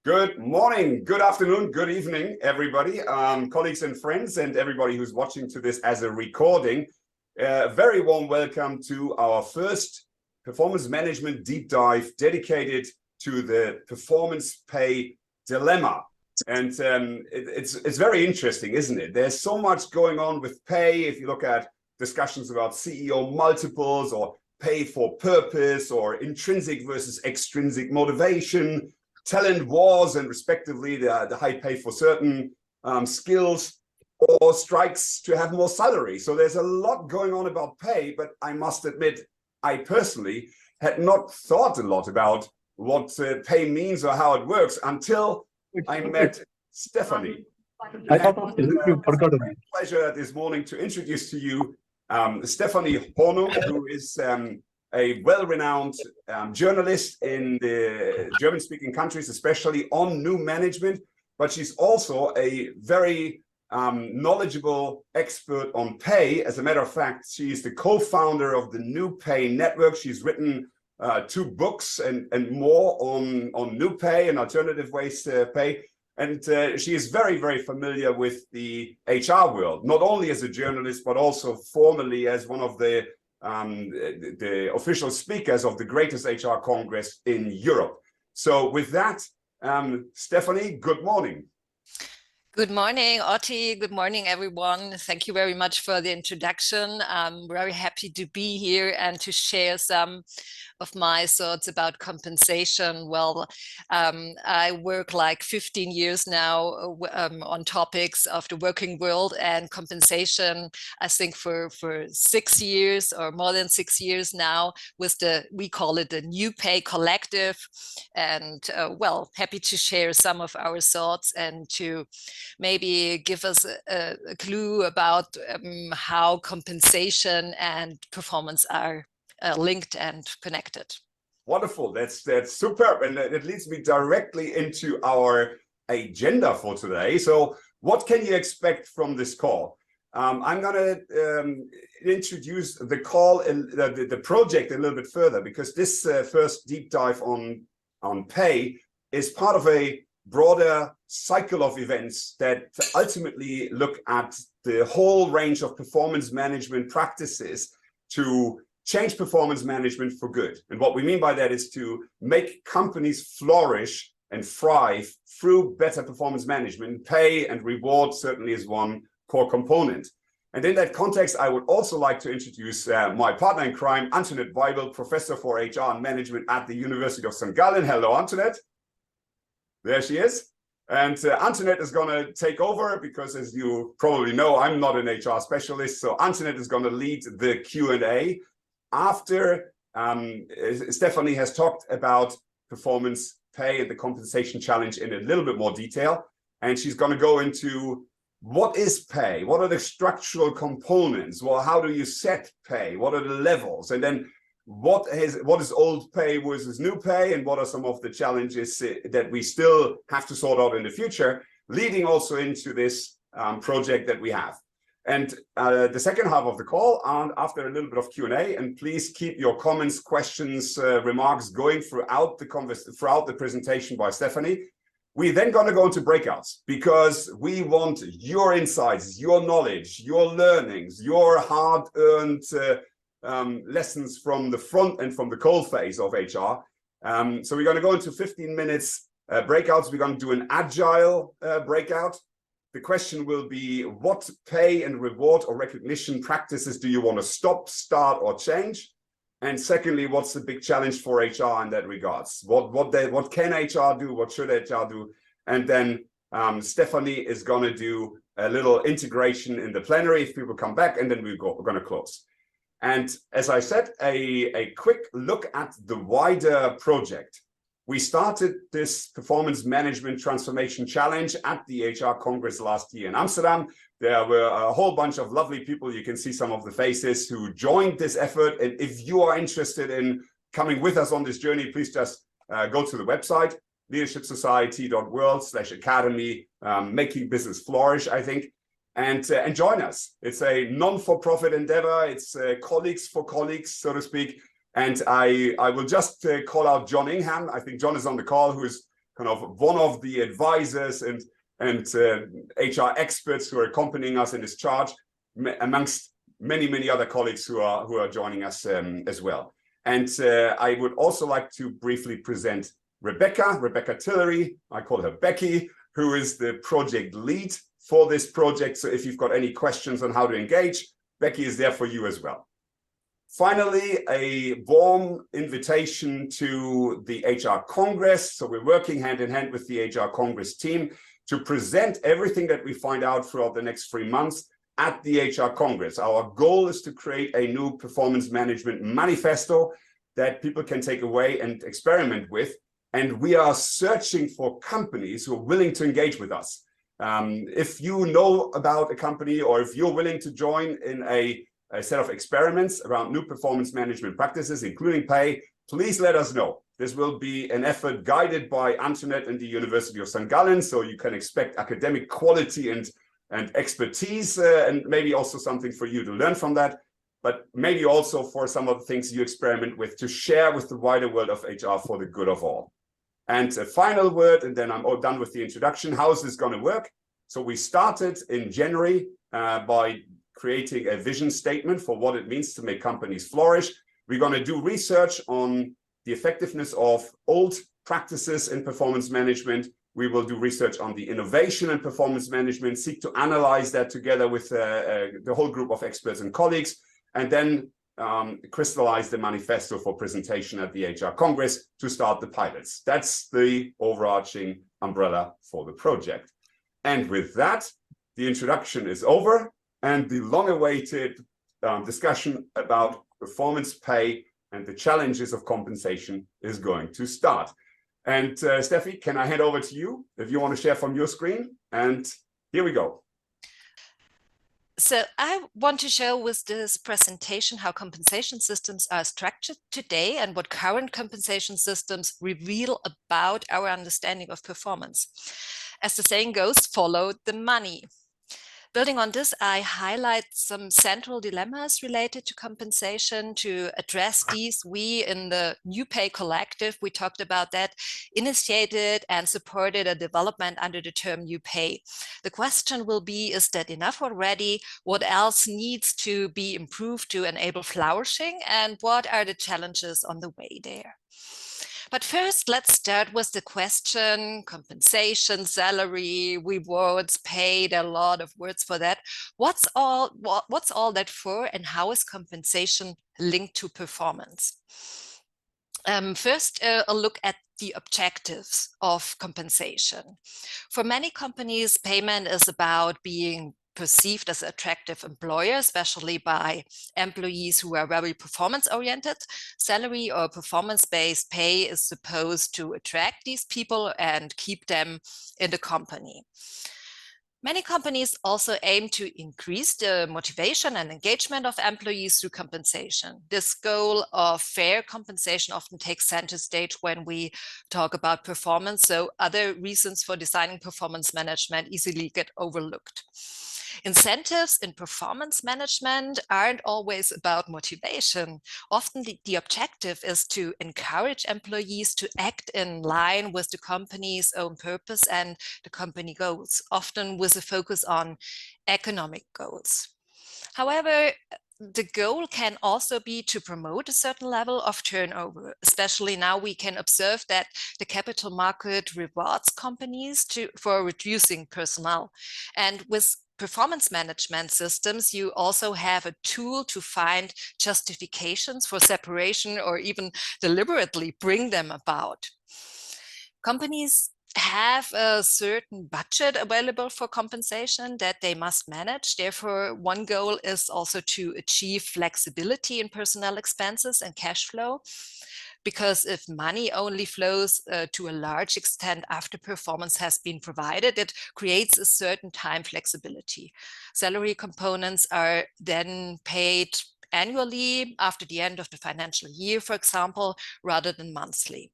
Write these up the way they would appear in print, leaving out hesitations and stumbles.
Good morning, good afternoon, good evening, everybody, colleagues and friends, and everybody who's watching to this as a recording. Very warm welcome to our first performance management deep dive dedicated to the performance pay dilemma. And it's very interesting, isn't it? There's so much going on with pay. If you look at discussions about CEO multiples or pay for purpose or intrinsic versus extrinsic motivation, talent wars, and respectively the high pay for certain skills, or strikes to have more salary. So there's a lot going on about pay, but I must admit, I personally had not thought a lot about what pay means or how it works until I met Stefanie. I thought you forgot it. Pleasure this morning to introduce to you Stefanie Hornung, who is a well-renowned journalist in the German-speaking countries, especially on new management, but she's also a very knowledgeable expert on pay. As a matter of fact, she's the co-founder of the New Pay Network. She's written 2 books and more on new pay and alternative ways to pay. And she is very, very familiar with the HR world, not only as a journalist, but also formerly as one of the official speakers of the greatest HR Congress in Europe. So with that, Stefanie, good morning. Good morning, Otti. Good morning, everyone. Thank you very much for the introduction. I'm very happy to be here and to share some of my thoughts about compensation. Well, I work like 15 years now on topics of the working world and compensation, I think for 6 years or more than 6 years now with we call it the New Pay Collective. And well, happy to share some of our thoughts and to maybe give us a clue about how compensation and performance are linked and connected. Wonderful, that's superb, and it leads me directly into our agenda for today. So what can you expect from this call? I'm going to introduce the call and the project a little bit further, because this first deep dive on pay is part of a broader cycle of events that ultimately look at the whole range of performance management practices to change performance management for good. And what we mean by that is to make companies flourish and thrive through better performance management. Pay and reward certainly is one core component. And in that context, I would also like to introduce my partner in crime, Antoinette Weibel, Professor for HR and Management at the University of St. Gallen. Hello, Antoinette. There she is. And Antoinette is going to take over because, as you probably know, I'm not an HR specialist. So Antoinette is going to lead the Q&A after Stefanie has talked about performance pay and the compensation challenge in a little bit more detail. And she's going to go into what is pay? What are the structural components? Well, how do you set pay? What are the levels? And then what is old pay versus new pay, and what are some of the challenges that we still have to sort out in the future, leading also into this project that we have. And the second half of the call, after a little bit of Q&A, and please keep your comments, questions, remarks going throughout the presentation by Stefanie. We're then going to go into breakouts, because we want your insights, your knowledge, your learnings, your hard-earned lessons from the front and from the cold phase of HR. So we're going to go into 15 minutes breakouts. We're going to do an agile breakout. The question will be, what pay and reward or recognition practices do you want to stop, start, or change? And secondly, what's the big challenge for HR in that regards? What can HR do? What should HR do? And then Stefanie is going to do a little integration in the plenary if people come back, and then we're going to close. And as I said, a quick look at the wider project. We started this performance management transformation challenge at the HR Congress last year in Amsterdam. There were a whole bunch of lovely people. You can see some of the faces who joined this effort. And if you are interested in coming with us on this journey, please just go to the website, leadershipsociety.world/academy, making business flourish, I think, and join us. It's a non-for-profit endeavor. It's colleagues for colleagues, so to speak. And I will just call out John Ingham. I think John is on the call, who is kind of one of the advisors and HR experts who are accompanying us in this charge, amongst many other colleagues who are joining us as well. And I would also like to briefly present Rebecca Tillery. I call her Becky, who is the project lead for this project. So if you've got any questions on how to engage, Becky is there for you as well. Finally, a warm invitation to the HR Congress. So we're working hand in hand with the HR Congress team to present everything that we find out throughout the next 3 months at the HR Congress. Our goal is to create a new performance management manifesto that people can take away and experiment with. And we are searching for companies who are willing to engage with us. If you know about a company, or if you're willing to join in a set of experiments around new performance management practices, including pay, please let us know. This will be an effort guided by Antoinette and the University of St. Gallen, so you can expect academic quality and expertise, and maybe also something for you to learn from that, but maybe also for some of the things you experiment with to share with the wider world of HR for the good of all. And a final word, and then I'm all done with the introduction. How is this going to work? So we started in January by creating a vision statement for what it means to make companies flourish. We're going to do research on the effectiveness of old practices in performance management. We will do research on the innovation in performance management, seek to analyze that together with the whole group of experts and colleagues, and then crystallize the manifesto for presentation at the HR Congress to start the pilots. That's the overarching umbrella for the project. And with that, the introduction is over, and the long-awaited discussion about performance pay and the challenges of compensation is going to start. And Steffi, can I hand over to you if you want to share from your screen? And here we go. So I want to show with this presentation how compensation systems are structured today and what current compensation systems reveal about our understanding of performance. As the saying goes, follow the money. Building on this, I highlight some central dilemmas related to compensation. To address these, we in the New Pay Collective, we talked about that, initiated and supported a development under the term New Pay. The question will be, is that enough already? What else needs to be improved to enable flourishing? And what are the challenges on the way there? But first, let's start with the question: compensation, salary, rewards, paid, a lot of words for that. What's all that for, and how is compensation linked to performance? First, a look at the objectives of compensation. For many companies, payment is about being perceived as an attractive employer, especially by employees who are very performance-oriented. Salary or performance-based pay is supposed to attract these people and keep them in the company. Many companies also aim to increase the motivation and engagement of employees through compensation. This goal of fair compensation often takes center stage when we talk about performance, so other reasons for designing performance management easily get overlooked. Incentives in performance management aren't always about motivation. Often the objective is to encourage employees to act in line with the company's own purpose and the company goals, often with a focus on economic goals. However, the goal can also be to promote a certain level of turnover. Especially now we can observe that the capital market rewards companies for reducing personnel. And with performance management systems, you also have a tool to find justifications for separation or even deliberately bring them about. Companies have a certain budget available for compensation that they must manage. Therefore, one goal is also to achieve flexibility in personnel expenses and cash flow. because if money only flows to a large extent after performance has been provided, it creates a certain time flexibility. Salary components are then paid annually after the end of the financial year, for example, rather than monthly.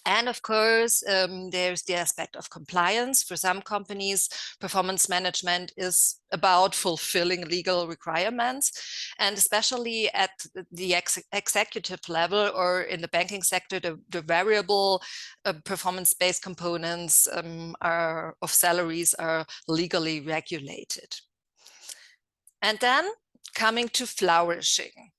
And of course, there's the aspect of compliance. For some companies, performance management is about fulfilling legal requirements. And especially at the executive level or in the banking sector, the variable performance-based components of salaries are legally regulated. And then coming to flourishing.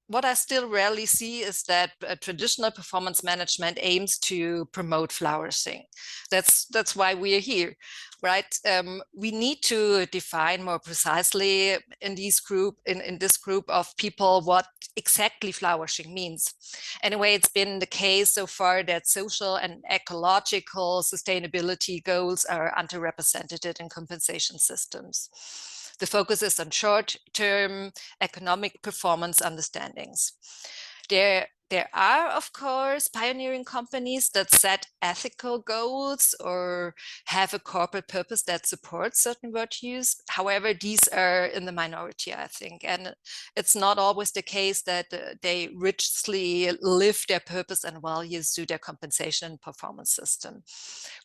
What I still rarely see is that traditional performance management aims to promote flourishing. That's why we are here, right? We need to define more precisely in this group of people what exactly flourishing means. Anyway, it's been the case so far that social and ecological sustainability goals are underrepresented in compensation systems. The focus is on short-term economic performance understandings. There are, of course, pioneering companies that set ethical goals or have a corporate purpose that supports certain virtues. However, these are in the minority, I think, and it's not always the case that they rigorously live their purpose and values through their compensation performance system,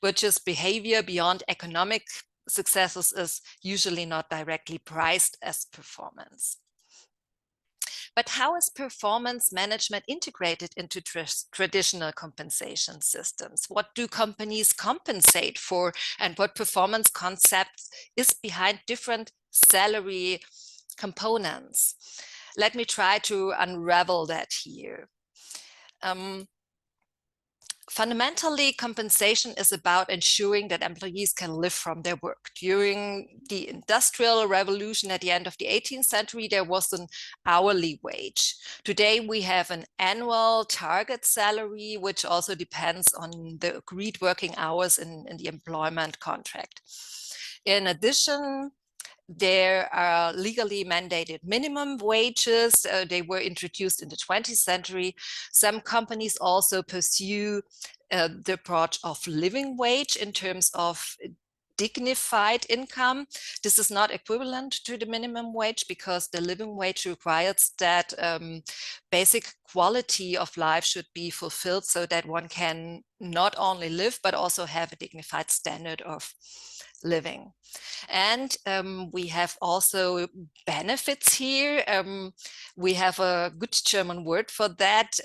which is behavior beyond economic successes is usually not directly priced as performance. But how is performance management integrated into traditional compensation systems? What do companies compensate for, and what performance concepts is behind different salary components? Let me try to unravel that here. Fundamentally, compensation is about ensuring that employees can live from their work. During the Industrial Revolution at the end of the 18th century, there was an hourly wage. Today, we have an annual target salary, which also depends on the agreed working hours in the employment contract. In addition, there are legally mandated minimum wages. They were introduced in the 20th century. Some companies also pursue the approach of living wage in terms of dignified income. This is not equivalent to the minimum wage because the living wage requires that basic quality of life should be fulfilled so that one can not only live, but also have a dignified standard of living. And we have also benefits here. We have a good German word for that.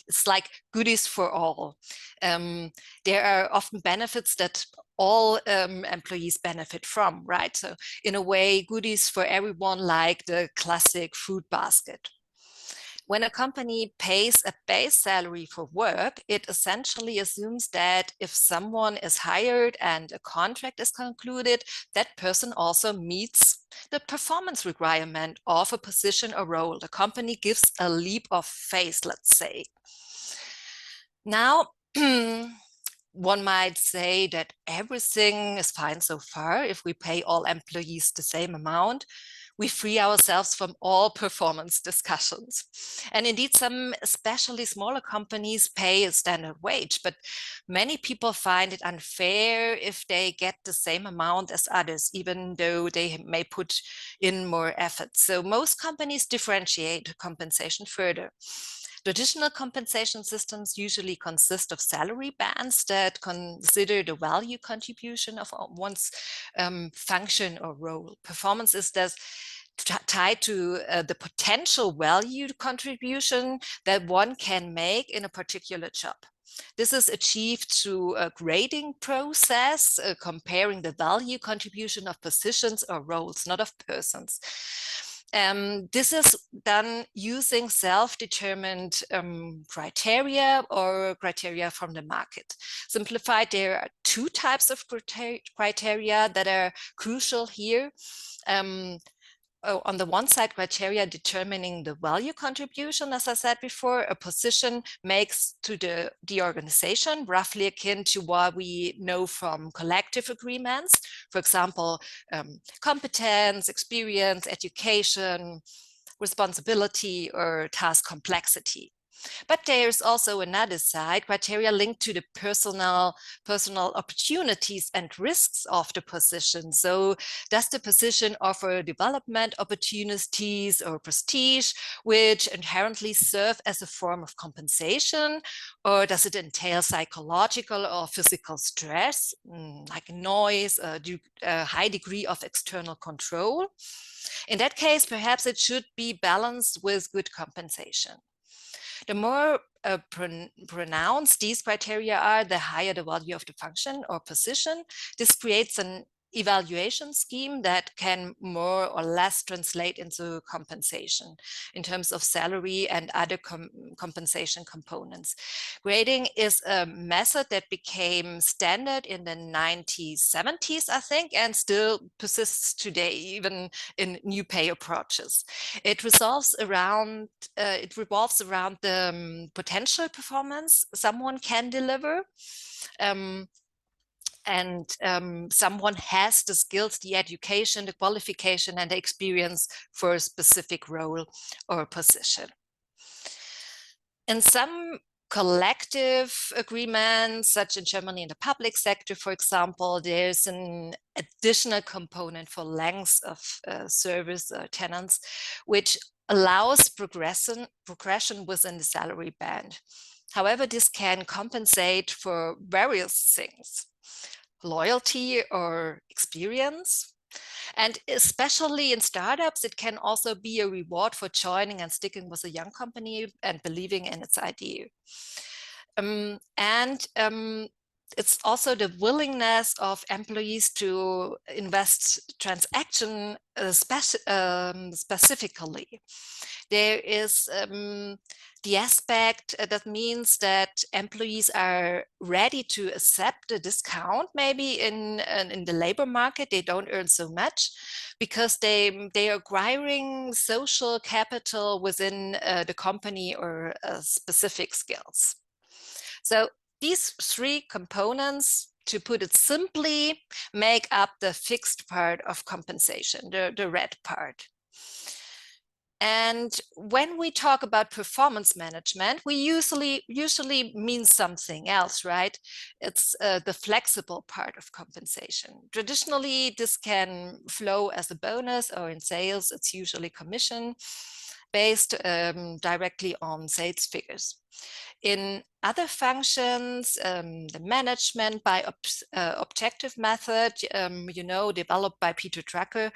It's like goodies for all. There are often benefits that all employees benefit from, right? So in a way, goodies for everyone, like the classic food basket. When a company pays a base salary for work, it essentially assumes that if someone is hired and a contract is concluded, that person also meets the performance requirement of a position or role. The company gives a leap of faith, let's say. Now, one might say that everything is fine so far if we pay all employees the same amount. We free ourselves from all performance discussions. And indeed, some especially smaller companies pay a standard wage, but many people find it unfair if they get the same amount as others, even though they may put in more effort. So most companies differentiate compensation further. Traditional compensation systems usually consist of salary bands that consider the value contribution of one's function or role. Performance is thus tied to the potential value contribution that one can make in a particular job. This is achieved through a grading process, comparing the value contribution of positions or roles, not of persons. This is done using self-determined criteria or criteria from the market. Simplified, there are two types of criteria that are crucial here. On the one side, criteria determining the value contribution, as I said before, a position makes to the organization, roughly akin to what we know from collective agreements. For example, competence, experience, education, responsibility, or task complexity. But there's also another side, criteria linked to the personal opportunities and risks of the position. So does the position offer development opportunities or prestige, which inherently serve as a form of compensation? Or does it entail psychological or physical stress, like noise, a high degree of external control? In that case, perhaps it should be balanced with good compensation. The more pronounced these criteria are, the higher the value of the function or position. This creates an evaluation scheme that can more or less translate into compensation in terms of salary and other compensation components. Grading is a method that became standard in the 1970s, I think, and still persists today, even in new pay approaches. It revolves around the potential performance someone can deliver. Someone has the skills, the education, the qualification, and the experience for a specific role or position. In some collective agreements, such in Germany in the public sector, for example, there's an additional component for length of service tenants, which allows progression within the salary band. However, this can compensate for various things: loyalty or experience. And especially in startups, it can also be a reward for joining and sticking with a young company and believing in its idea. It's also the willingness of employees to invest transaction specifically. There is the aspect that means that employees are ready to accept a discount, maybe in the labor market. They don't earn so much because they are acquiring social capital within the company or specific skills. So these three components, to put it simply, make up the fixed part of compensation, the red part. And when we talk about performance management, we usually mean something else, right? It's the flexible part of compensation. Traditionally, this can flow as a bonus, or in sales, it's usually commission based directly on sales figures. In other functions, the management by objective method, developed by Peter Drucker,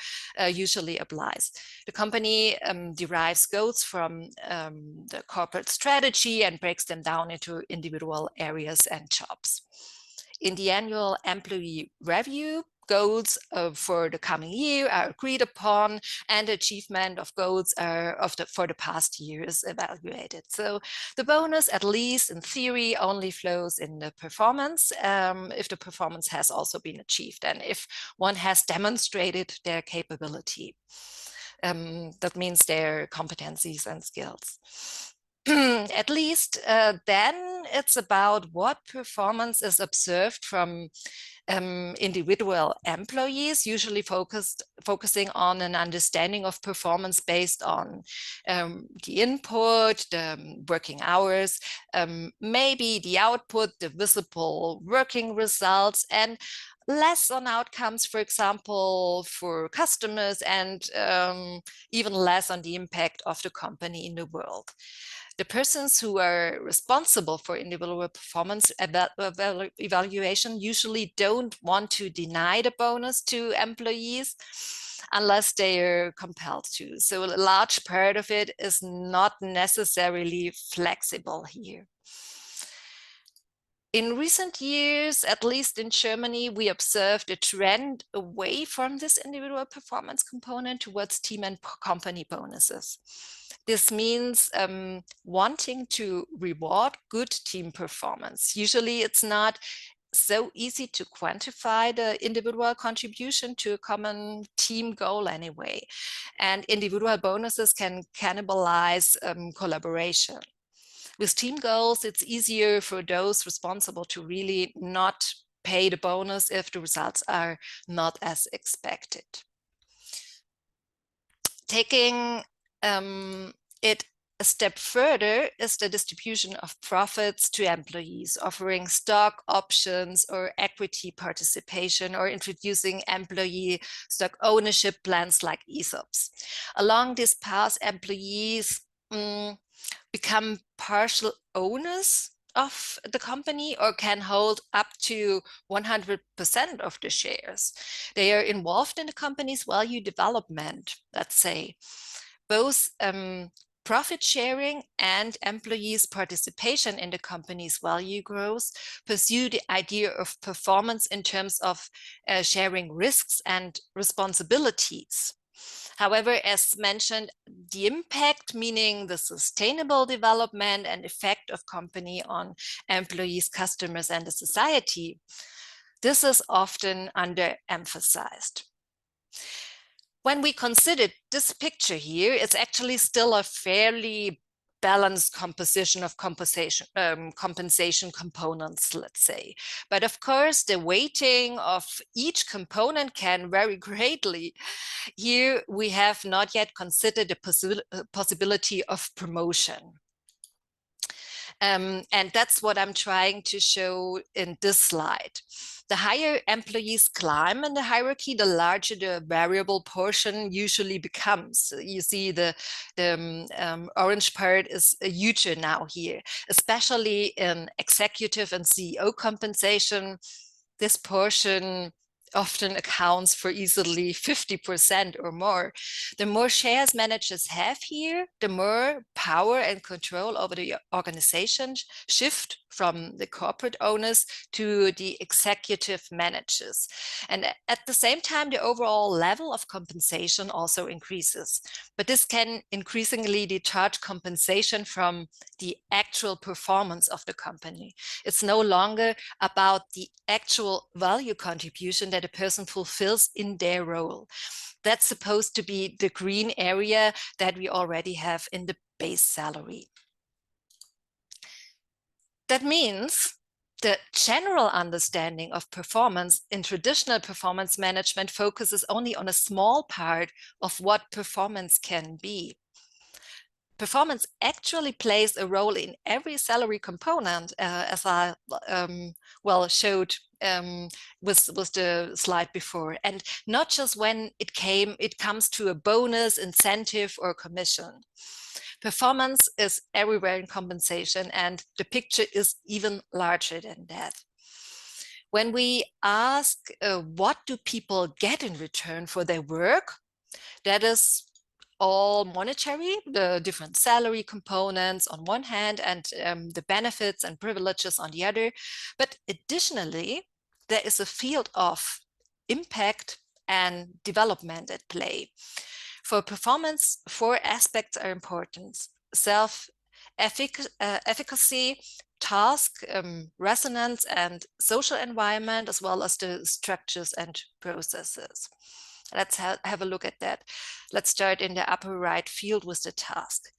usually applies. The company derives goals from the corporate strategy and breaks them down into individual areas and jobs. In the annual employee review, goals for the coming year are agreed upon, and achievement of goals for the past year is evaluated. So the bonus, at least in theory, only flows in the performance if the performance has also been achieved and if one has demonstrated their capability. That means their competencies and skills. At least then it's about what performance is observed from individual employees, usually focusing on an understanding of performance based on the input, the working hours, maybe the output, the visible working results, and less on outcomes, for example, for customers, and even less on the impact of the company in the world. The persons who are responsible for individual performance evaluation usually don't want to deny the bonus to employees unless they are compelled to. So a large part of it is not necessarily flexible here. In recent years, at least in Germany, we observed a trend away from this individual performance component towards team and company bonuses. This means wanting to reward good team performance. Usually it's not so easy to quantify the individual contribution to a common team goal anyway. And individual bonuses can cannibalize collaboration. With team goals, it's easier for those responsible to really not pay the bonus if the results are not as expected. Taking it A step further is the distribution of profits to employees, offering stock options or equity participation, or introducing employee stock ownership plans like ESOPs. Along this path, employees become partial owners of the company or can hold up to 100% of the shares. They are involved in the company's value development, let's say. Both profit sharing and employees' participation in the company's value growth pursue the idea of performance in terms of sharing risks and responsibilities. However, as mentioned, the impact, meaning the sustainable development and effect of company on employees, customers, and the society, this is often underemphasized. When we consider this picture here, it's actually still a fairly balanced composition of compensation components, let's say. But of course, the weighting of each component can vary greatly. Here, we have not yet considered the possibility of promotion. And that's what I'm trying to show in this slide. The higher employees climb in the hierarchy, the larger the variable portion usually becomes. You see the orange part is huger now here, especially in executive and CEO compensation. This portion often accounts for easily 50% or more. The more shares managers have here, the more power and control over the organization shift from the corporate owners to the executive managers. And at the same time, the overall level of compensation also increases. But this can increasingly detach compensation from the actual performance of the company. It's no longer about the actual value contribution that a person fulfills in their role. That's supposed to be the green area that we already have in the base salary. That means the general understanding of performance in traditional performance management focuses only on a small part of what performance can be. Performance actually plays a role in every salary component, as I showed with the slide before, and not just when it comes to a bonus, incentive, or commission. Performance is everywhere in compensation, and the picture is even larger than that. When we ask what do people get in return for their work, that is all monetary, the different salary components on one hand and the benefits and privileges on the other. But additionally, there is a field of impact and development at play. For performance, 4 aspects are important: self-efficacy, task, resonance, and social environment, as well as the structures and processes. Let's have a look at that. Let's start in the upper right field with the task.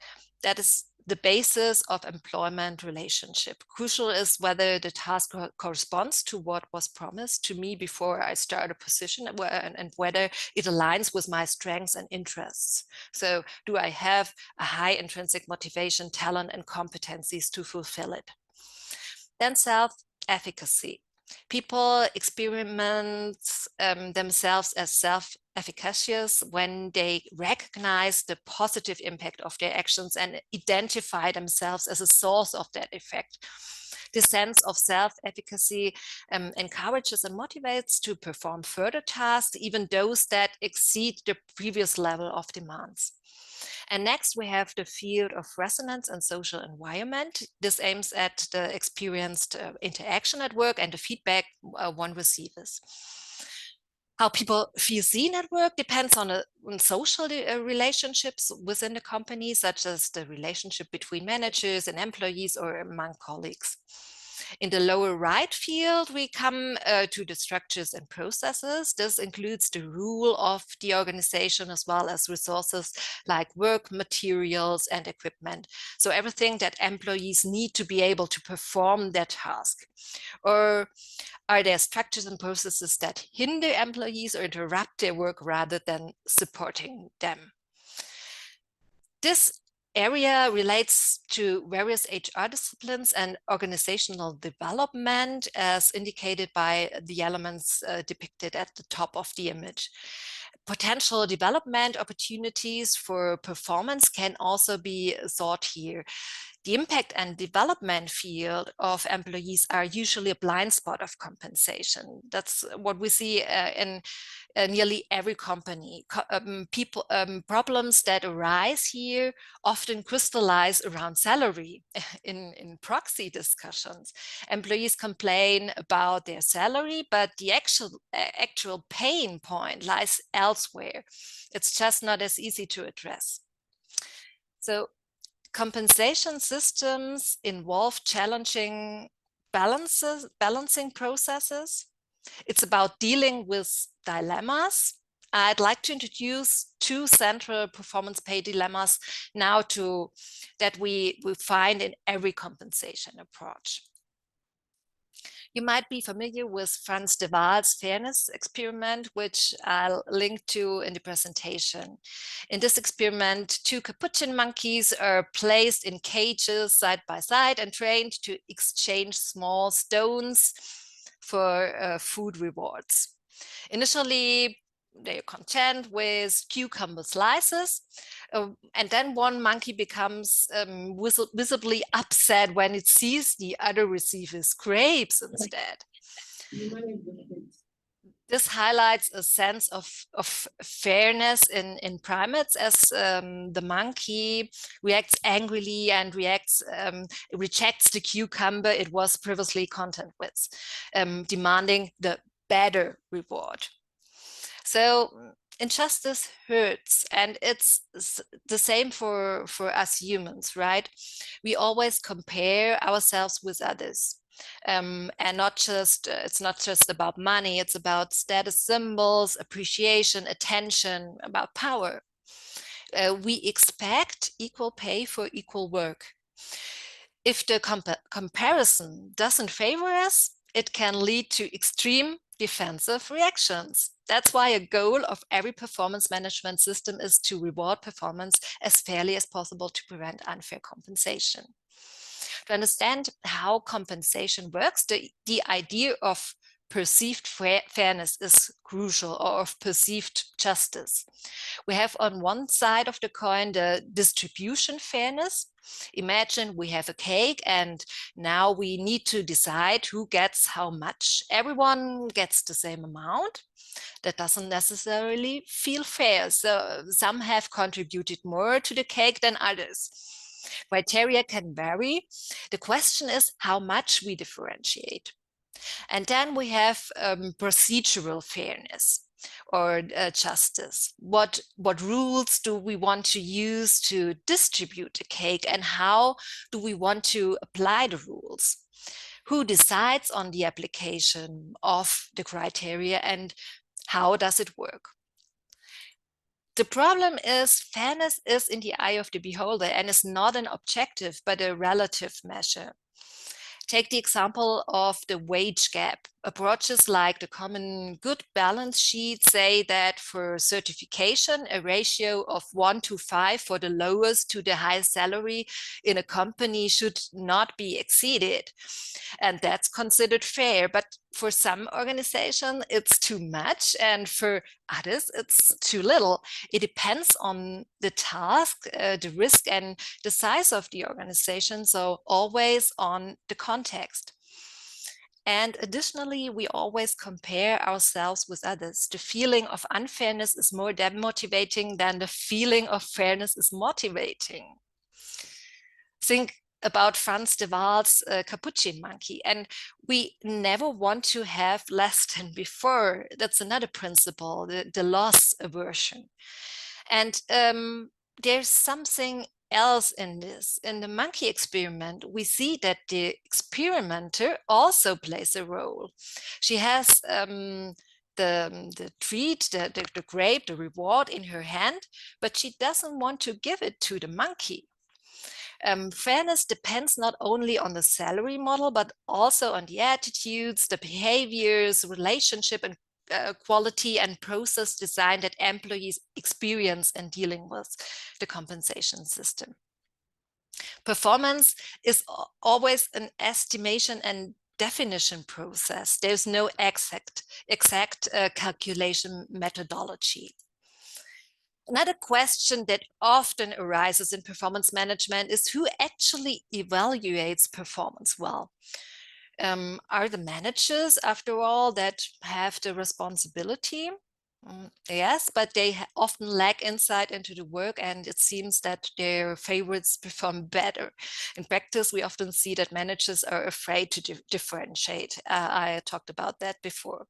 That is the basis of employment relationship. Crucial is whether the task corresponds to what was promised to me before I start a position, and whether it aligns with my strengths and interests. So do I have a high intrinsic motivation, talent, and competencies to fulfill it? Then self-efficacy. People experiment themselves as self-efficacious when they recognize the positive impact of their actions and identify themselves as a source of that effect. This sense of self-efficacy encourages and motivates to perform further tasks, even those that exceed the previous level of demands. And next, we have the field of resonance and social environment. This aims at the experienced interaction at work and the feedback one receives. How people feel seen at work depends on social relationships within the company, such as the relationship between managers and employees or among colleagues. In the lower right field, we come to the structures and processes. This includes the rule of the organization, as well as resources like work materials and equipment. So everything that employees need to be able to perform their task. Or are there structures and processes that hinder employees or interrupt their work rather than supporting them? This area relates to various HR disciplines and organizational development, as indicated by the elements depicted at the top of the image. Potential development opportunities for performance can also be sought here. The impact and development field of employees are usually a blind spot of compensation. That's what we see in nearly every company. Problems that arise here often crystallize around salary in proxy discussions. Employees complain about their salary, but the actual pain point lies elsewhere. It's just not as easy to address. So compensation systems involve challenging balancing processes. It's about dealing with dilemmas. I'd like to introduce two central performance pay dilemmas now that we find in every compensation approach. You might be familiar with Frans de Waal's fairness experiment, which I'll link to in the presentation. In this experiment, two capuchin monkeys are placed in cages side by side and trained to exchange small stones for food rewards. Initially, they're content with cucumber slices, and then one monkey becomes visibly upset when it sees the other receives grapes instead. This highlights a sense of fairness in primates, as the monkey reacts angrily and rejects the cucumber it was previously content with, demanding the better reward. So injustice hurts, and it's the same for us humans, right? We always compare ourselves with others. And it's not just about money, it's about status symbols, appreciation, attention, about power. We expect equal pay for equal work. If the comparison doesn't favor us, it can lead to extreme defensive reactions. That's why a goal of every performance management system is to reward performance as fairly as possible to prevent unfair compensation. To understand how compensation works, the idea of perceived fairness is crucial, or of perceived justice. We have on one side of the coin the distribution fairness. Imagine we have a cake and now we need to decide who gets how much. Everyone gets the same amount. That doesn't necessarily feel fair. So some have contributed more to the cake than others. Criteria can vary. The question is how much we differentiate. And then we have procedural fairness or justice. What rules do we want to use to distribute the cake, and how do we want to apply the rules? Who decides on the application of the criteria, and how does it work? The problem is fairness is in the eye of the beholder and is not an objective but a relative measure. Take the example of the wage gap. Approaches like the Common Good Balance Sheet say that for certification, a ratio of 1 to 5 for the lowest to the highest salary in a company should not be exceeded. And that's considered fair, but for some organizations, it's too much, and for others, it's too little. It depends on the task, the risk, and the size of the organization, so always on the context. And additionally, we always compare ourselves with others. The feeling of unfairness is more demotivating than the feeling of fairness is motivating. Think about Frans de Waal's capuchin monkey, and we never want to have less than before. That's another principle, the loss aversion. And there's something else in this. In the monkey experiment, we see that the experimenter also plays a role. She has the treat, the grape, the reward in her hand, but she doesn't want to give it to the monkey. Fairness depends not only on the salary model, but also on the attitudes, the behaviors, relationship, and quality and process design that employees experience in dealing with the compensation system. Performance is always an estimation and definition process. There's no exact calculation methodology. Another question that often arises in performance management is who actually evaluates performance well? Are the managers, after all, that have the responsibility? Yes, but they often lack insight into the work, and it seems that their favorites perform better. In practice, we often see that managers are afraid to differentiate. I talked about that before.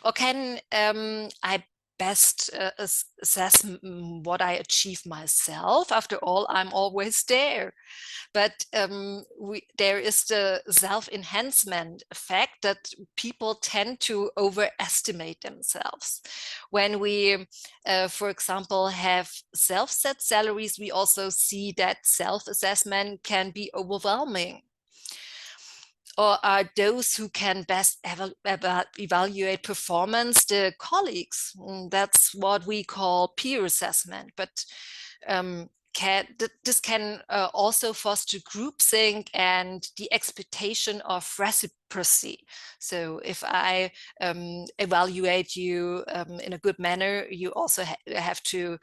Or can I best assess what I achieve myself? After all, I'm always there. But there is the self-enhancement effect that people tend to overestimate themselves. When we, for example, have self-set salaries, we also see that self-assessment can be overwhelming. Or are those who can best evaluate performance the colleagues? That's what we call peer assessment. But this can also foster groupthink and the expectation of reciprocity. So if I evaluate you in a good manner, you also have to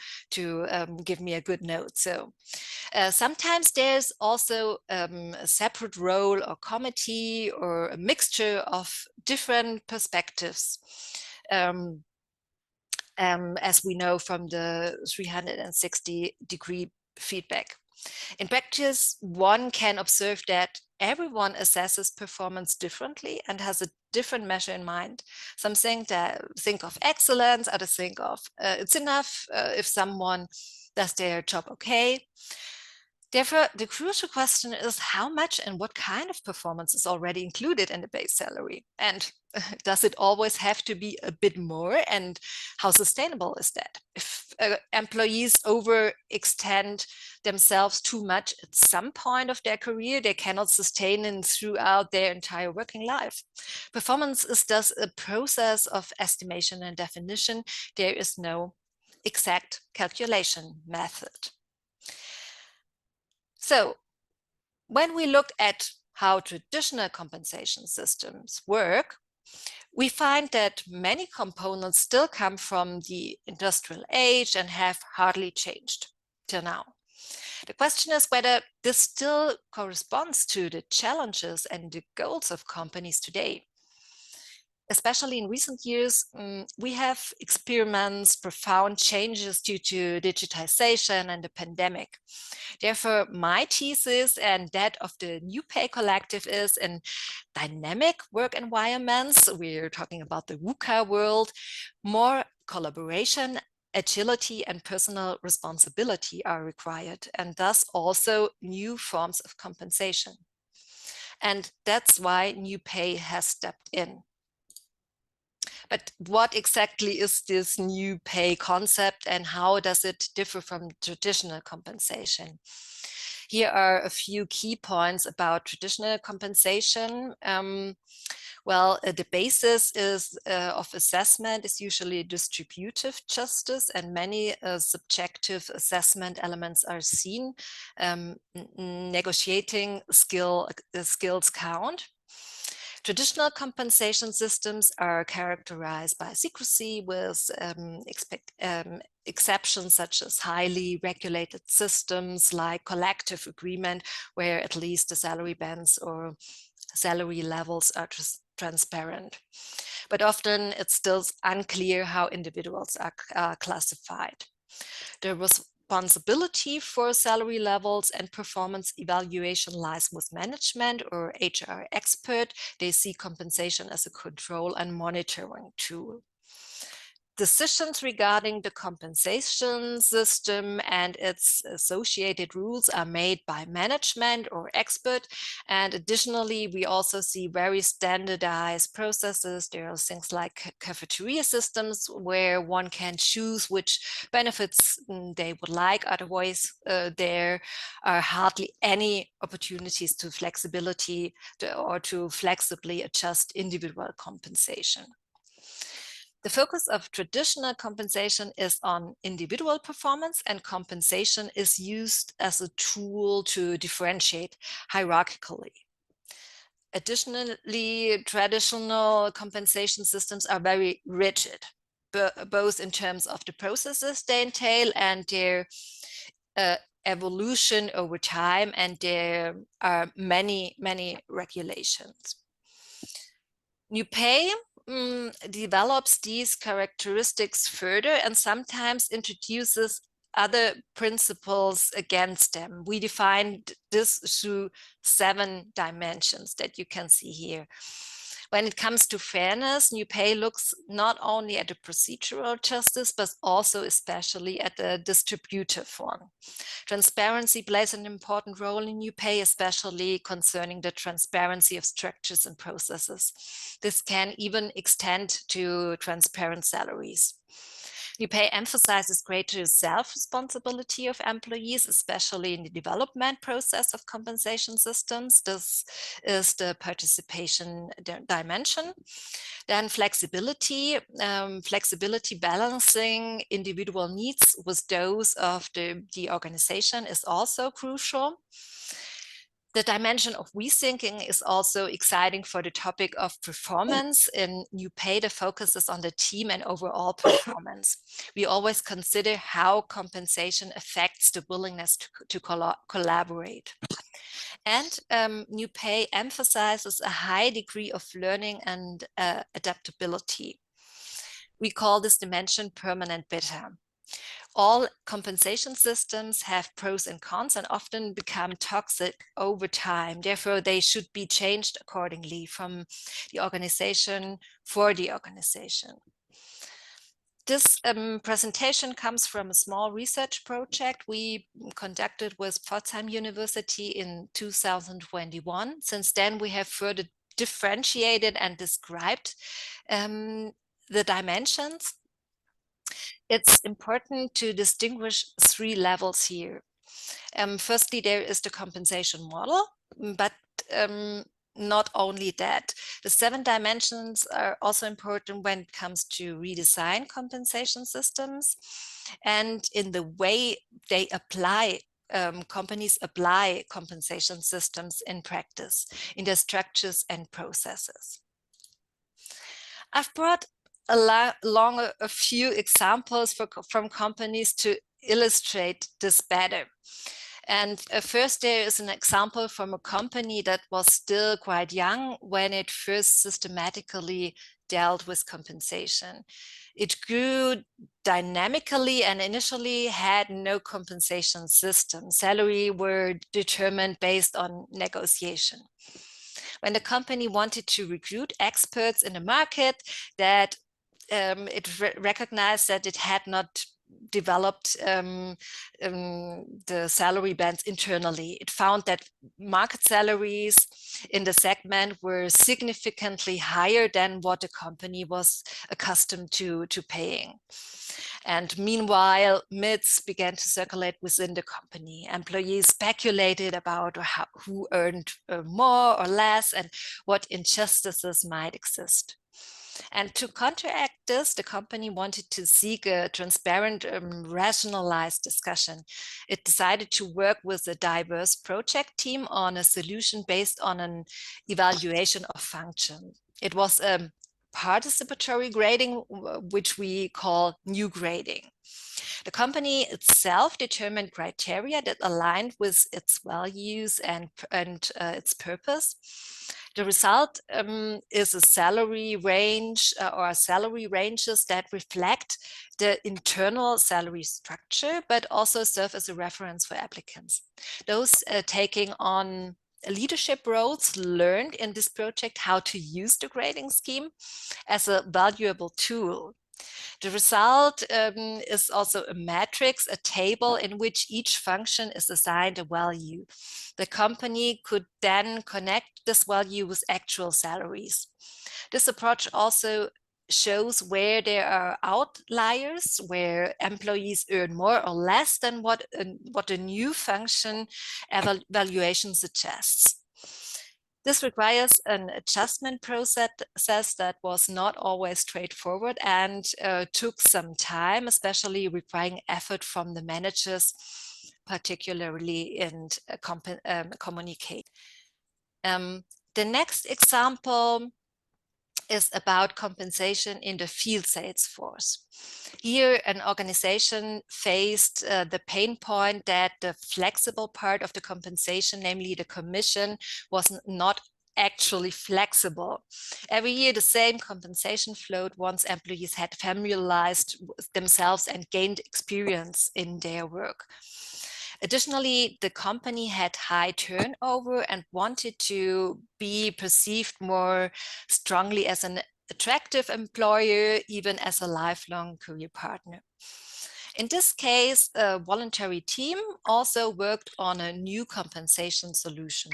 give me a good note. So sometimes there's also a separate role or committee or a mixture of different perspectives. As we know from the 360-degree feedback. In practice, one can observe that everyone assesses performance differently and has a different measure in mind. Some think of excellence, others think of it's enough if someone does their job okay. Therefore, the crucial question is how much and what kind of performance is already included in the base salary? And does it always have to be a bit more? And how sustainable is that? If employees overextend themselves too much at some point of their career, they cannot sustain it throughout their entire working life. Performance is thus a process of estimation and definition. There is no exact calculation method. So when we look at how traditional compensation systems work, we find that many components still come from the industrial age and have hardly changed till now. The question is whether this still corresponds to the challenges and the goals of companies today. Especially in recent years, we have experienced profound changes due to digitization and the pandemic. Therefore, my thesis and that of the New Pay Collective is in dynamic work environments, we're talking about the VUCA world, more collaboration, agility, and personal responsibility are required, and thus also new forms of compensation. And that's why New Pay has stepped in. But what exactly is this new pay concept and how does it differ from traditional compensation? Here are a few key points about traditional compensation. The basis of assessment is usually distributive justice, and many subjective assessment elements are seen. Negotiating skills count. Traditional compensation systems are characterized by secrecy with exceptions such as highly regulated systems like collective agreement, where at least the salary bands or salary levels are transparent. But often it's still unclear how individuals are classified. The responsibility for salary levels and performance evaluation lies with management or HR expert. They see compensation as a control and monitoring tool. Decisions regarding the compensation system and its associated rules are made by management or expert. And additionally, we also see very standardized processes. There are things like cafeteria systems where one can choose which benefits they would like. Otherwise, there are hardly any opportunities to flexibility or to flexibly adjust individual compensation. The focus of traditional compensation is on individual performance, and compensation is used as a tool to differentiate hierarchically. Additionally, traditional compensation systems are very rigid, both in terms of the processes they entail and their evolution over time, and there are many regulations. New pay develops these characteristics further and sometimes introduces other principles against them. We defined this through 7 dimensions that you can see here. When it comes to fairness, new pay looks not only at the procedural justice, but also especially at the distributive one. Transparency plays an important role in new pay, especially concerning the transparency of structures and processes. This can even extend to transparent salaries. New pay emphasizes greater self-responsibility of employees, especially in the development process of compensation systems. This is the participation dimension. Then flexibility, balancing individual needs with those of the organization is also crucial. The dimension of rethinking is also exciting for the topic of performance. In new pay, the focus is on the team and overall performance. We always consider how compensation affects the willingness to collaborate. And new pay emphasizes a high degree of learning and adaptability. We call this dimension permanent beta. All compensation systems have pros and cons and often become toxic over time. Therefore, they should be changed accordingly from the organization for the organization. This presentation comes from a small research project we conducted with Pforzheim University in 2021. Since then, we have further differentiated and described the dimensions. It's important to distinguish 3 levels here. Firstly, there is the compensation model, but not only that. The 7 dimensions are also important when it comes to redesign compensation systems and in the way they apply companies apply compensation systems in practice, in their structures and processes. I've brought along a few examples from companies to illustrate this better. And first, there is an example from a company that was still quite young when it first systematically dealt with compensation. It grew dynamically and initially had no compensation system. Salaries were determined based on negotiation. When the company wanted to recruit experts in the market, that it recognized that it had not developed the salary bands internally. It found that market salaries in the segment were significantly higher than what the company was accustomed to paying. And meanwhile, myths began to circulate within the company. Employees speculated about who earned more or less and what injustices might exist. And to counteract this, the company wanted to seek a transparent, rationalized discussion. It decided to work with a diverse project team on a solution based on an evaluation of function. It was a participatory grading, which we call new grading. The company itself determined criteria that aligned with its values and its purpose. The result is a salary range or salary ranges that reflect the internal salary structure, but also serve as a reference for applicants. Those taking on leadership roles learned in this project how to use the grading scheme as a valuable tool. The result is also a matrix, a table in which each function is assigned a value. The company could then connect this value with actual salaries. This approach also shows where there are outliers, where employees earn more or less than what a new function evaluation suggests. This requires an adjustment process that was not always straightforward and took some time, especially requiring effort from the managers, particularly in communicate. The next example is about compensation in the field sales force. Here, an organization faced the pain point that the flexible part of the compensation, namely the commission, was not actually flexible. Every year, the same compensation flowed once employees had familiarized themselves and gained experience in their work. Additionally, the company had high turnover and wanted to be perceived more strongly as an attractive employer, even as a lifelong career partner. In this case, a voluntary team also worked on a new compensation solution.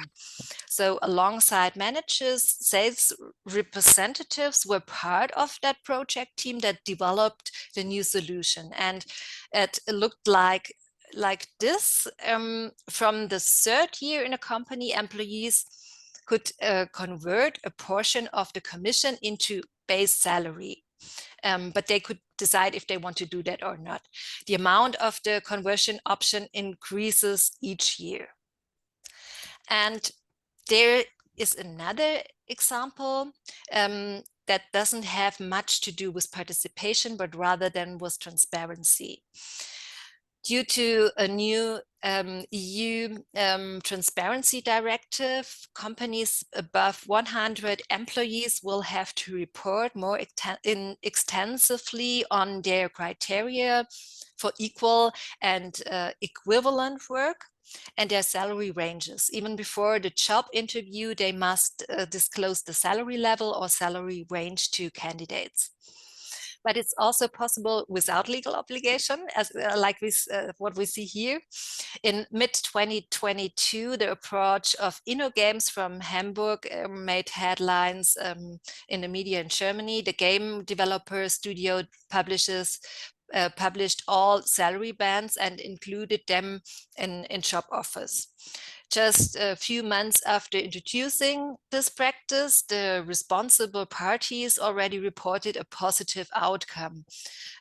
So alongside managers, sales representatives were part of that project team that developed the new solution. And it looked like this. From the third year in a company, employees could convert a portion of the commission into base salary. But they could decide if they want to do that or not. The amount of the conversion option increases each year. And there is another example that doesn't have much to do with participation, but rather than with transparency. Due to a new EU transparency directive, companies above 100 employees will have to report more extensively on their criteria for equal and equivalent work and their salary ranges. Even before the job interview, they must disclose the salary level or salary range to candidates. But it's also possible without legal obligation, as like this, what we see here. In mid-2022, the approach of InnoGames from Hamburg made headlines in the media in Germany. The game developer studio published all salary bands and included them in job offers. Just a few months after introducing this practice, the responsible parties already reported a positive outcome.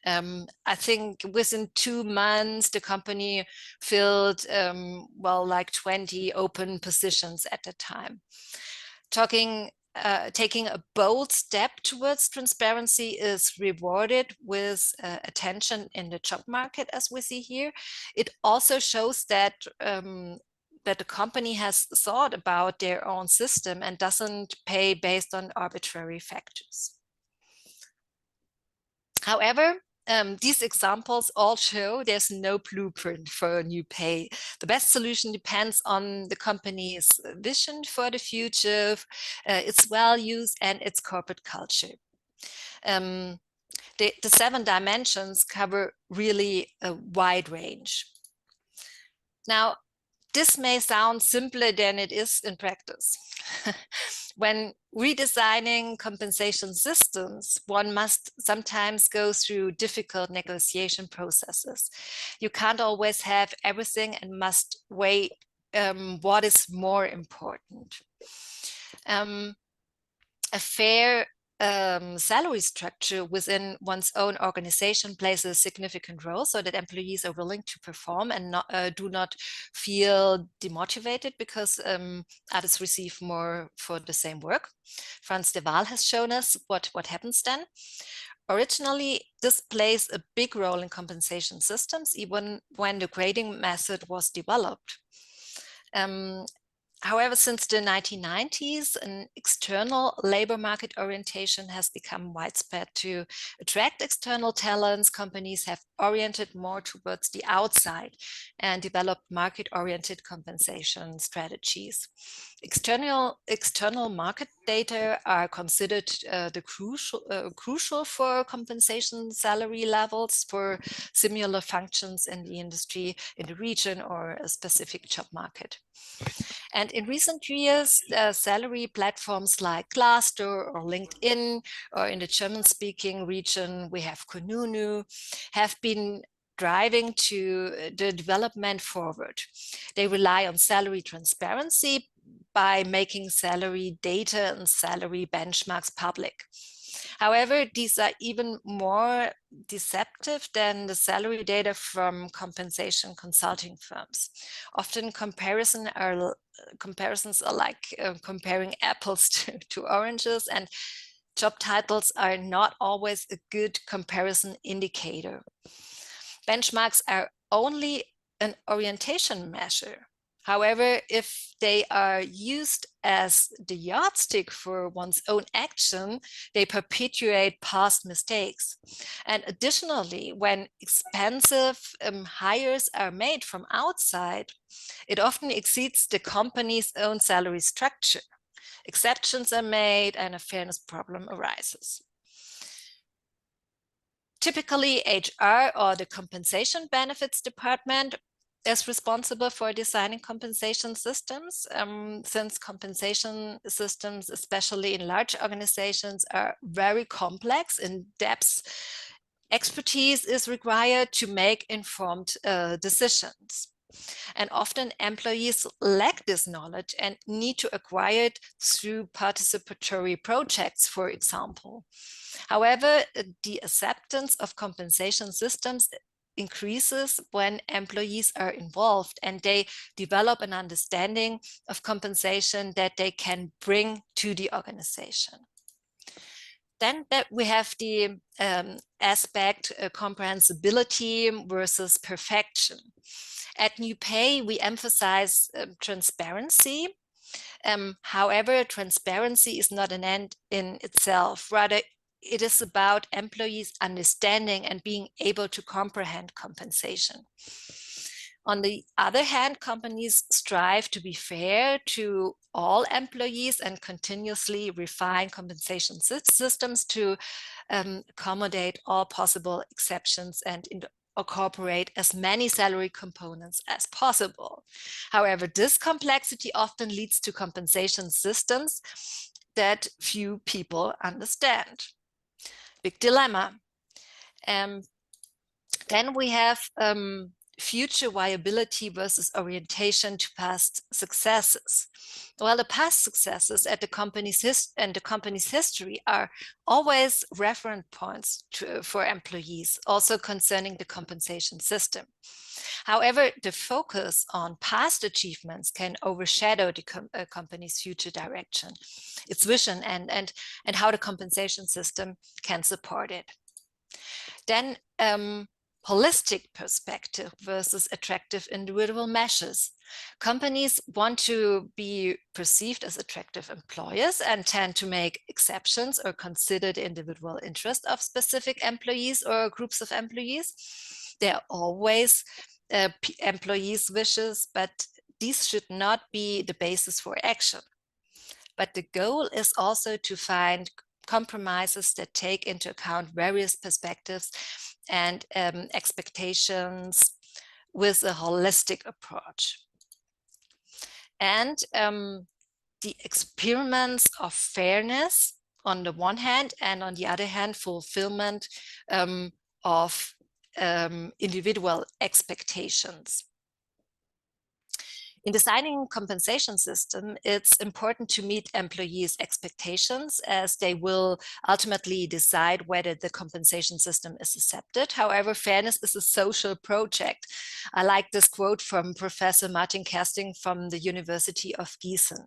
I think within 2 months, the company filled, like 20 open positions at the time. Taking a bold step towards transparency is rewarded with attention in the job market, as we see here. It also shows that that the company has thought about their own system and doesn't pay based on arbitrary factors. However, these examples all show there's no blueprint for new pay. The best solution depends on the company's vision for the future, its values, and its corporate culture. The 7 dimensions cover really a wide range. Now, this may sound simpler than it is in practice. When redesigning compensation systems, one must sometimes go through difficult negotiation processes. You can't always have everything and must weigh what is more important. A fair salary structure within one's own organization plays a significant role so that employees are willing to perform and do not feel demotivated because others receive more for the same work. Franz de Waal has shown us what happens then. Originally, this plays a big role in compensation systems, even when the grading method was developed. However, since the 1990s, an external labor market orientation has become widespread. To attract external talents, companies have oriented more towards the outside and developed market-oriented compensation strategies. External market data are considered crucial for compensation salary levels for similar functions in the industry, in the region, or a specific job market. And in recent years, salary platforms like Glassdoor or LinkedIn, or in the German-speaking region, we have Kununu, have been driving the development forward. They rely on salary transparency, by making salary data and salary benchmarks public. However, these are even more deceptive than the salary data from compensation consulting firms. Often comparisons are like comparing apples to oranges, and job titles are not always a good comparison indicator. Benchmarks are only an orientation measure. However, if they are used as the yardstick for one's own action, they perpetuate past mistakes. And additionally, when expensive hires are made from outside, it often exceeds the company's own salary structure. Exceptions are made and a fairness problem arises. Typically, HR or the compensation benefits department is responsible for designing compensation systems, since compensation systems, especially in large organizations, are very complex in depth. Expertise is required to make informed decisions. And often employees lack this knowledge and need to acquire it through participatory projects, for example. However, the acceptance of compensation systems increases when employees are involved and they develop an understanding of compensation that they can bring to the organization. Then we have the aspect comprehensibility versus perfection. At New Pay, we emphasize transparency. However, transparency is not an end in itself. Rather, it is about employees understanding and being able to comprehend compensation. On the other hand, companies strive to be fair to all employees and continuously refine compensation systems to accommodate all possible exceptions and incorporate as many salary components as possible. However, this complexity often leads to compensation systems that few people understand. Big dilemma. Then we have future viability versus orientation to past successes. Well, the past successes at the company's history are always reference points for employees, also concerning the compensation system. However, the focus on past achievements can overshadow the company's future direction, its vision, and how the compensation system can support it. Then holistic perspective versus attractive individual measures. Companies want to be perceived as attractive employers and tend to make exceptions or consider the individual interest of specific employees or groups of employees. There are always employees' wishes, but these should not be the basis for action. But the goal is also to find compromises that take into account various perspectives and expectations with a holistic approach. And the experiments of fairness on the one hand, and on the other hand, fulfillment of individual expectations. In designing compensation system, it's important to meet employees' expectations, as they will ultimately decide whether the compensation system is accepted. However, fairness is a social project. I like this quote from Professor Martin Kersting from the University of Gießen.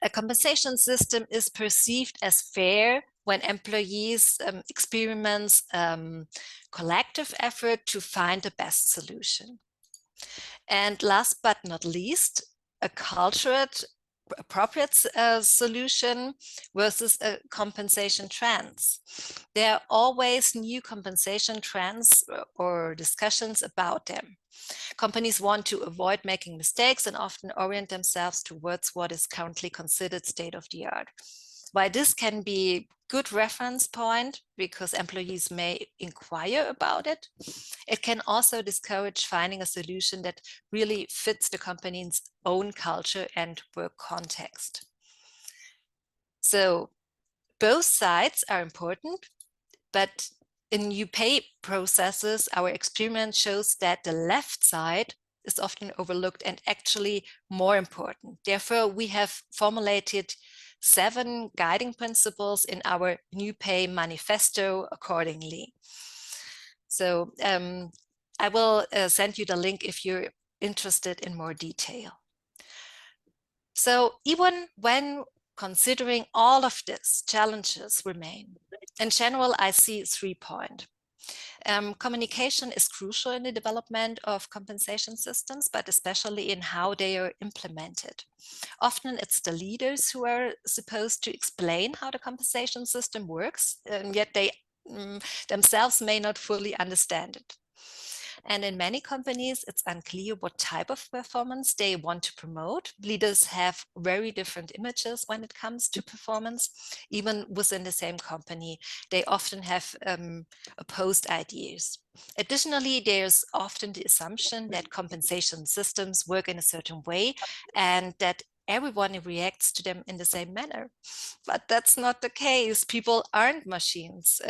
A compensation system is perceived as fair when employees experience collective effort to find the best solution. And last but not least, a culturally appropriate solution versus a compensation trends. There are always new compensation trends or discussions about them. Companies want to avoid making mistakes and often orient themselves towards what is currently considered state of the art. While this can be a good reference point because employees may inquire about it, it can also discourage finding a solution that really fits the company's own culture and work context. So both sides are important, but in new pay processes, our experience shows that the left side is often overlooked and actually more important. Therefore, we have formulated 7 guiding principles in our New Pay manifesto accordingly. So I will send you the link if you're interested in more detail. So even when considering all of this, challenges remain. In general, I see 3 points. Communication is crucial in the development of compensation systems, but especially in how they are implemented. Often it's the leaders who are supposed to explain how the compensation system works, and yet they themselves may not fully understand it. And in many companies, it's unclear what type of performance they want to promote. Leaders have very different images when it comes to performance. Even within the same company, they often have opposed ideas. Additionally, there's often the assumption that compensation systems work in a certain way and that everyone reacts to them in the same manner. But that's not the case. People aren't machines.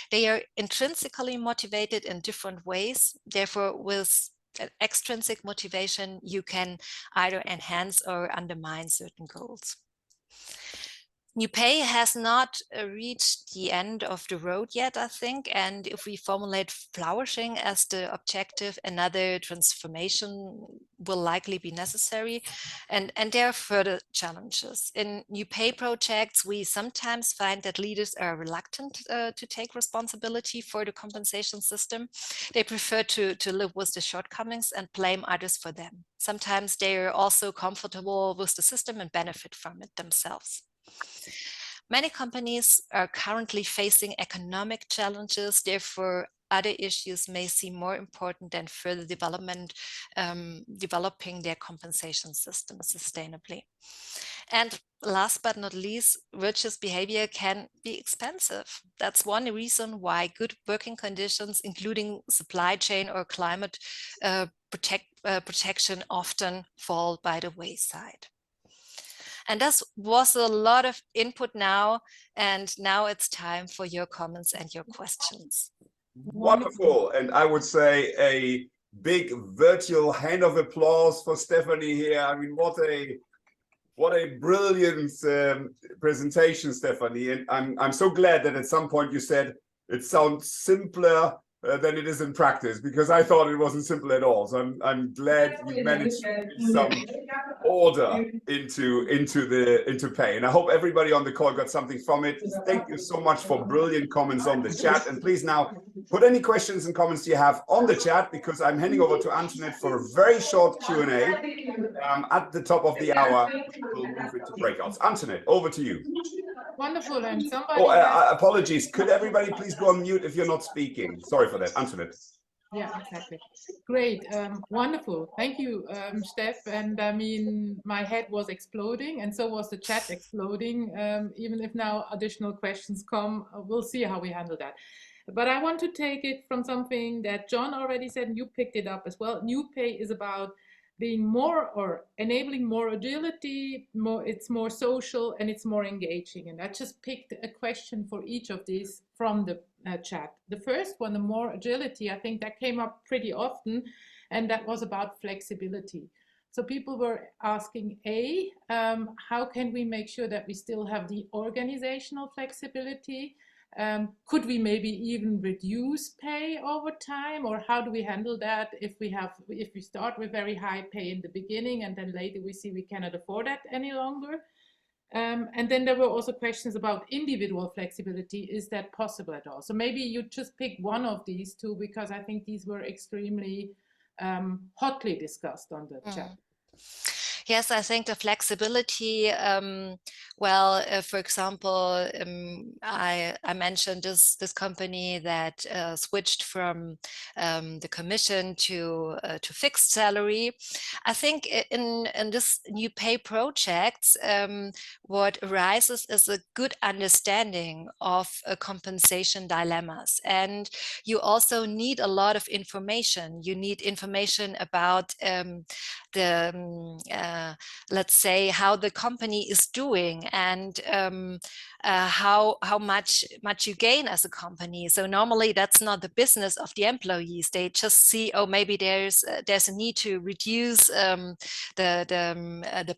They are intrinsically motivated in different ways. Therefore, with extrinsic motivation, you can either enhance or undermine certain goals. New Pay has not reached the end of the road yet, I think. And if we formulate flourishing as the objective, another transformation will likely be necessary. And there are further challenges. In New Pay projects, we sometimes find that leaders are reluctant to take responsibility for the compensation system. They prefer to live with the shortcomings and blame others for them. Sometimes they are also comfortable with the system and benefit from it themselves. Many companies are currently facing economic challenges, therefore other issues may seem more important than further development, developing their compensation system sustainably. And last but not least, virtuous behavior can be expensive. That's one reason why good working conditions, including supply chain or climate protection, often fall by the wayside. And that was a lot of input now, and now it's time for your comments and your questions. Wonderful. And I would say a big virtual hand of applause for Stefanie here. I mean, what a brilliant presentation, Stefanie. And I'm so glad that at some point you said it sounds simpler than it is in practice, because I thought it wasn't simple at all. So I'm glad you managed to bring some order into pay. And I hope everybody on the call got something from it. Thank you so much for brilliant comments on the chat. And please now put any questions and comments you have on the chat, because I'm handing over to Antoinette for a very short Q&A. At the top of the hour, we'll move into breakouts. Antoinette, over to you. Wonderful. And somebody apologies. Could everybody please go on mute if you're not speaking? Sorry for that. Antoinette. Yeah, exactly. Great. Wonderful. Thank you, Steph. And I mean, my head was exploding, and so was the chat exploding. Even if now additional questions come, we'll see how we handle that. But I want to take it from something that John already said, and you picked it up as well. New Pay is about being more, or enabling more agility, it's more social, and it's more engaging. And I just picked a question for each of these from the chat. The first one, the more agility, I think that came up pretty often, and that was about flexibility. So people were asking, how can we make sure that we still have the organizational flexibility? Could we maybe even reduce pay over time, or how do we handle that if we start with very high pay in the beginning and then later we see we cannot afford that any longer? And then there were also questions about individual flexibility. Is that possible at all? So maybe you just pick one of these two, because I think these were extremely hotly discussed on the chat. Yes, I think the flexibility, for example, I mentioned this company that switched from the commission to fixed salary. I think in this New Pay projects, what arises is a good understanding of compensation dilemmas. And you also need a lot of information. You need information about let's say, how the company is doing, and how much you gain as a company. So normally that's not the business of the employees. They just see, oh, maybe there's a need to reduce the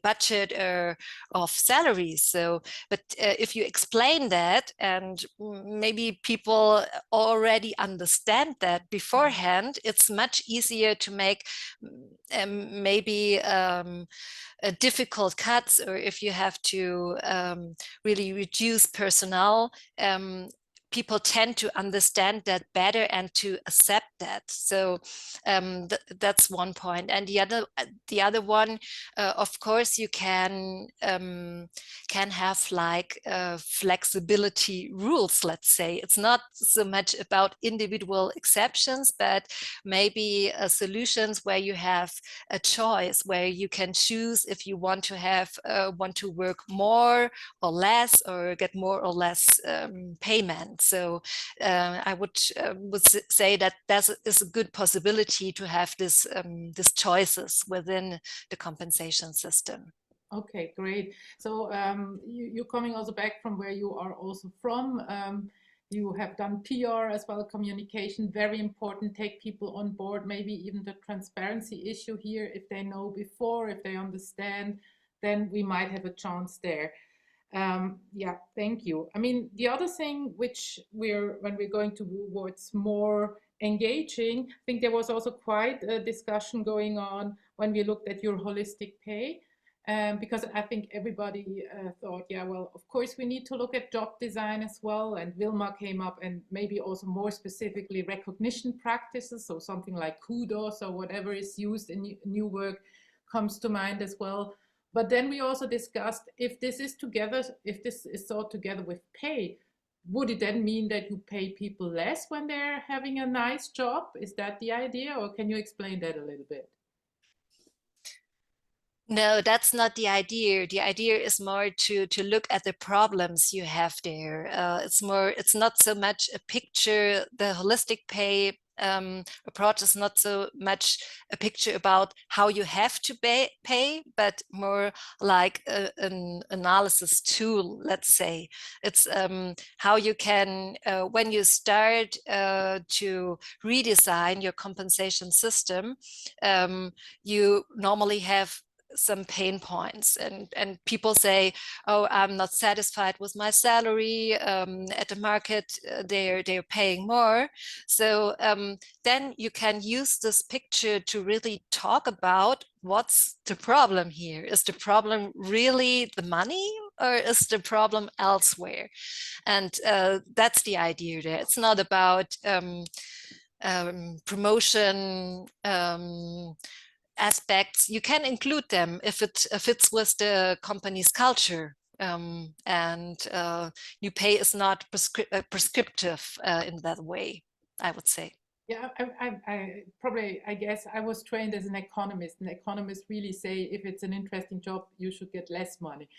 budget of salaries. So, but if you explain that, and maybe people already understand that beforehand, it's much easier to make maybe difficult cuts, or if you have to really reduce personnel, people tend to understand that better and to accept that. So that's one point. And the other one, of course, you can have like flexibility rules. Let's say it's not so much about individual exceptions, but maybe solutions where you have a choice, where you can choose if you want to work more or less, or get more or less payment. So I would say that that is a good possibility to have these choices within the compensation system. Okay, great. So you're coming also back from where you are also from. You have done PR as well, communication, very important, take people on board, maybe even the transparency issue here. If they know before, if they understand, then we might have a chance there. Yeah, thank you. I mean, the other thing which when we're going towards more engaging, I think there was also quite a discussion going on when we looked at your holistic pay. Because I think everybody thought, yeah, well, of course we need to look at job design as well. And Wilma came up, and maybe also more specifically recognition practices. So something like kudos or whatever is used in new work comes to mind as well. But then we also discussed, if this is thought together with pay, would it then mean that you pay people less when they're having a nice job? Is that the idea? Or can you explain that a little bit? No, that's not the idea. The idea is more to look at the problems you have there. It's not so much a picture. The holistic pay approach is not so much a picture about how you have to pay, but more like an analysis tool, let's say. It's how you can, when you start to redesign your compensation system, you normally have some pain points, and people say, oh, I'm not satisfied with my salary at the market, they're paying more. So then you can use this picture to really talk about what's the problem here. Is the problem really the money, or is the problem elsewhere? And that's the idea there. It's not about promotion aspects. You can include them if it fits with the company's culture, and new pay is not prescriptive in that way, I would say. Yeah, I guess I was trained as an economist, and economists really say if it's an interesting job, you should get less money.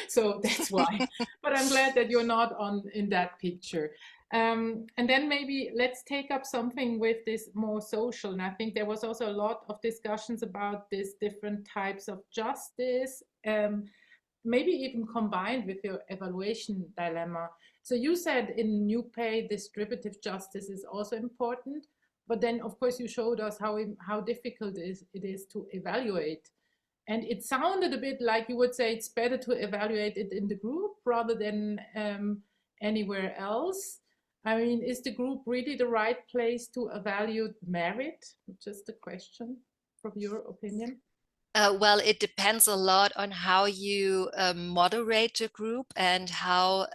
So that's why. But I'm glad that you're not in that picture. And then maybe let's take up something with this more social. And I think there was also a lot of discussions about these different types of justice, maybe even combined with your evaluation dilemma. So you said in new pay, distributive justice is also important, but then of course you showed us how difficult it is to evaluate. And it sounded a bit like you would say it's better to evaluate it in the group rather than anywhere else. I mean, is the group really the right place to evaluate merit? Just a question from your opinion. Well, it depends a lot on how you moderate the group and how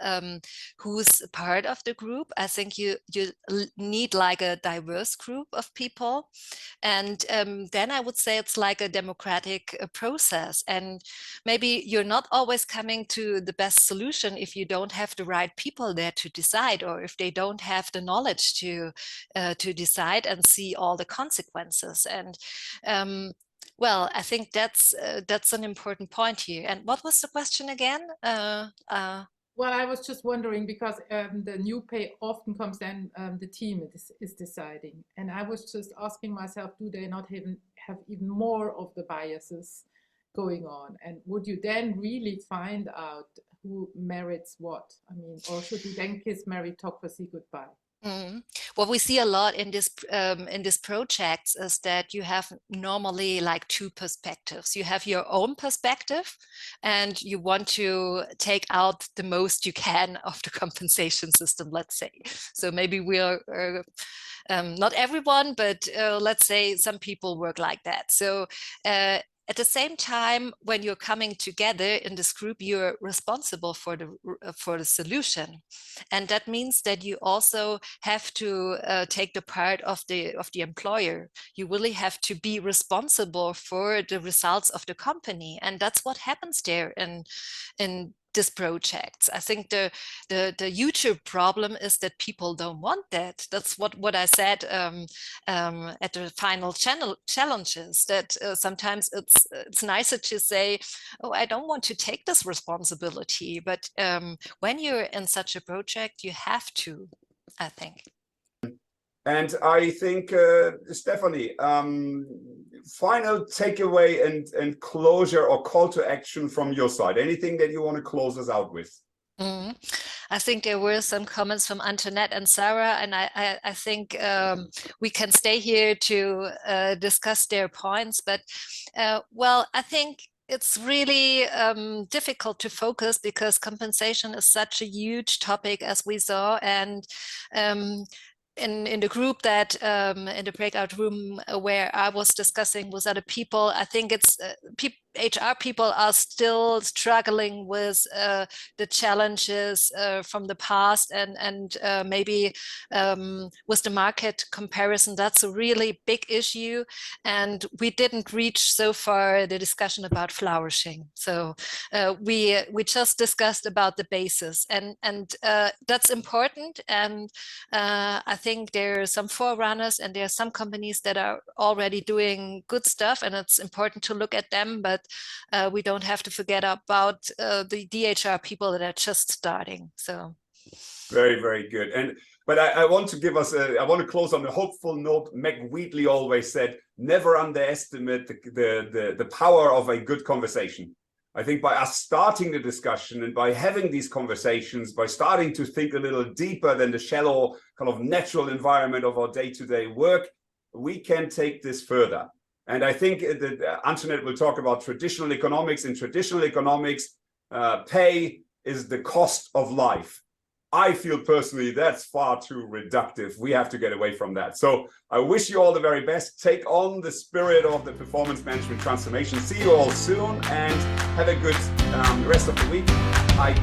who's part of the group. I think you need like a diverse group of people, and then I would say it's like a democratic process. And maybe you're not always coming to the best solution if you don't have the right people there to decide, or if they don't have the knowledge to decide and see all the consequences. And well, I think that's an important point here. And what was the question again? Well, I was just wondering because the new pay often comes then the team is deciding. And I was just asking myself, do they not have even more of the biases going on? And would you then really find out who merits what? I mean, or should we then kiss meritocracy goodbye? What we see a lot in this projects is that you have normally like two perspectives. You have your own perspective, and you want to take out the most you can of the compensation system, let's say. So maybe we are not everyone, but let's say some people work like that. So at the same time, when you're coming together in this group, you're responsible for the solution, and that means that you also have to take the part of the employer. You really have to be responsible for the results of the company, and that's what happens there in this project. I think the YouTube problem is that people don't want that. That's what I said at the final challenges, that sometimes it's nicer to say, oh, I don't want to take this responsibility, but when you're in such a project, you have to, I think. And I think, Stefanie, final takeaway and closure or call to action from your side. Anything that you want to close us out with? I think there were some comments from Antoinette and Sarah, and I think we can stay here to discuss their points. But well, I think it's really difficult to focus because compensation is such a huge topic, as we saw, and in the group that in the breakout room where I was discussing with other people, I think it's HR people are still struggling with the challenges from the past, and maybe with the market comparison, that's a really big issue, and we didn't reach so far the discussion about flourishing. So we just discussed about the basis, and that's important, and I think there are some forerunners and there are some companies that are already doing good stuff, and it's important to look at them, but we don't have to forget about the DHR people that are just starting. So very, very good. But I want to give us I want to close on a hopeful note. Meg Wheatley always said, never underestimate the power of a good conversation. I think by us starting the discussion and by having these conversations, by starting to think a little deeper than the shallow kind of natural environment of our day-to-day work, we can take this further. And I think that Antoinette will talk about traditional economics. In traditional economics, pay is the cost of life. I feel personally that's far too reductive. We have to get away from that. So I wish you all the very best. Take on the spirit of the performance management transformation. See you all soon and have a good rest of the week. Bye.